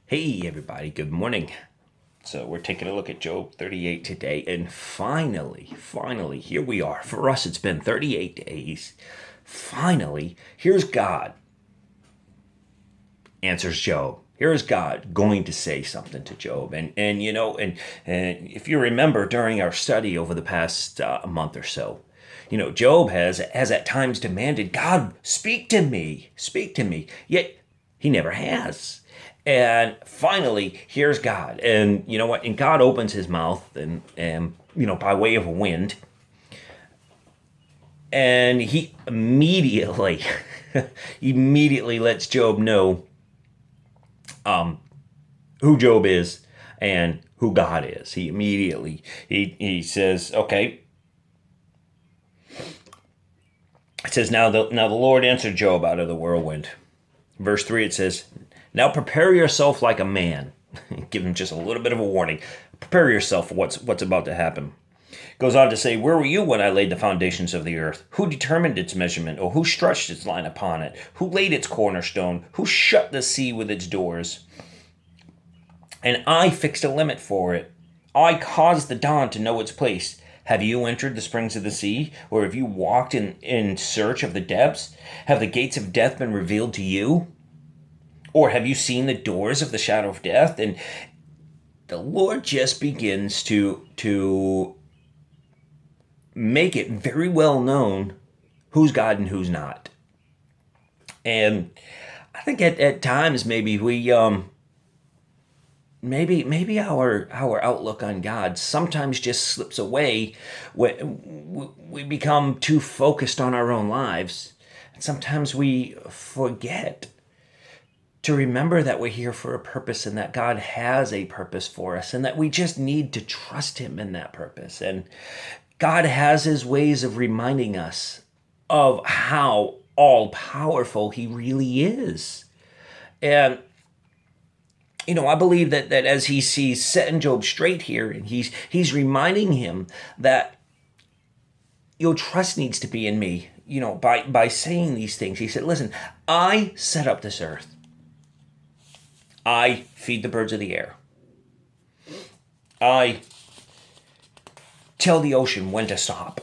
Hey everybody, good morning. So we're taking a look at Job 38 today, and finally, here we are. For us, it's been 38 days. Finally, here's God, answers Job. Here's God going to say something to Job. And if you remember during our study over the past month or so, Job has at times demanded, God, speak to me, yet he never has. And finally, here's God. And you know what? And God opens his mouth and by way of a wind. And he immediately lets Job know who Job is and who God is. He says, okay. It says, now the Lord answered Job out of the whirlwind. Verse 3, it says, now prepare yourself like a man. Give him just a little bit of a warning. Prepare yourself for what's about to happen. Goes on to say, where were you when I laid the foundations of the earth? Who determined its measurement, or who stretched its line upon it? Who laid its cornerstone? Who shut the sea with its doors? And I fixed a limit for it. I caused the dawn to know its place. Have you entered the springs of the sea? Or have you walked in search of the depths? Have the gates of death been revealed to you? Or have you seen the doors of the shadow of death? And the Lord just begins to make it very well known who's God and who's not. And I think at times maybe our outlook on God sometimes just slips away when we become too focused on our own lives. And sometimes we forget to remember that we're here for a purpose and that God has a purpose for us and that we just need to trust him in that purpose. And God has his ways of reminding us of how all powerful he really is. And I believe that as he sees setting Job straight here, and he's reminding him that your trust needs to be in me. By saying these things, he said, listen, I set up this earth. I feed the birds of the air. I tell the ocean when to stop.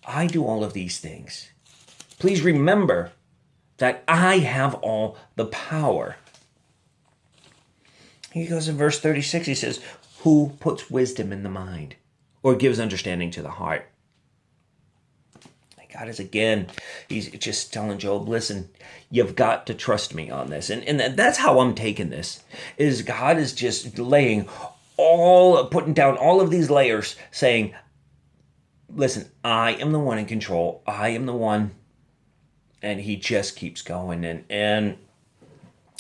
I do all of these things. Please remember that I have all the power. He goes in verse 36, he says, who puts wisdom in the mind or gives understanding to the heart? God is again, he's just telling Job, listen, you've got to trust me on this. And that's how I'm taking this, is God is just putting down all of these layers, saying, listen, I am the one in control. I am the one. And he just keeps going. And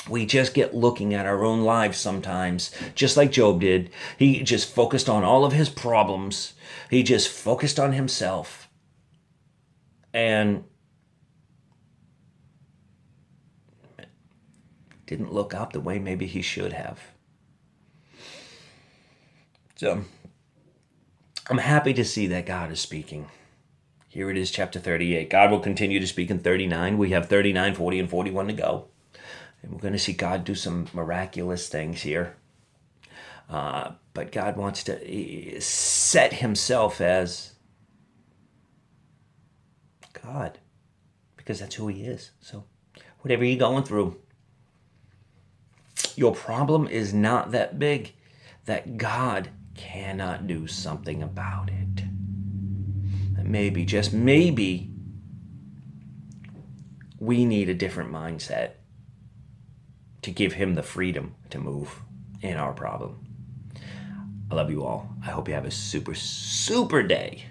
we just get looking at our own lives sometimes, just like Job did. He just focused on all of his problems. He just focused on himself. And didn't look up the way maybe he should have. So I'm happy to see that God is speaking. Here it is, chapter 38. God will continue to speak in 39. We have 39, 40, and 41 to go. And we're going to see God do some miraculous things here. But God wants to set himself as God, because that's who he is. So whatever you're going through, your problem is not that big that God cannot do something about it. And maybe, just maybe, we need a different mindset to give him the freedom to move in our problem. I love you all. I hope you have a super, super day.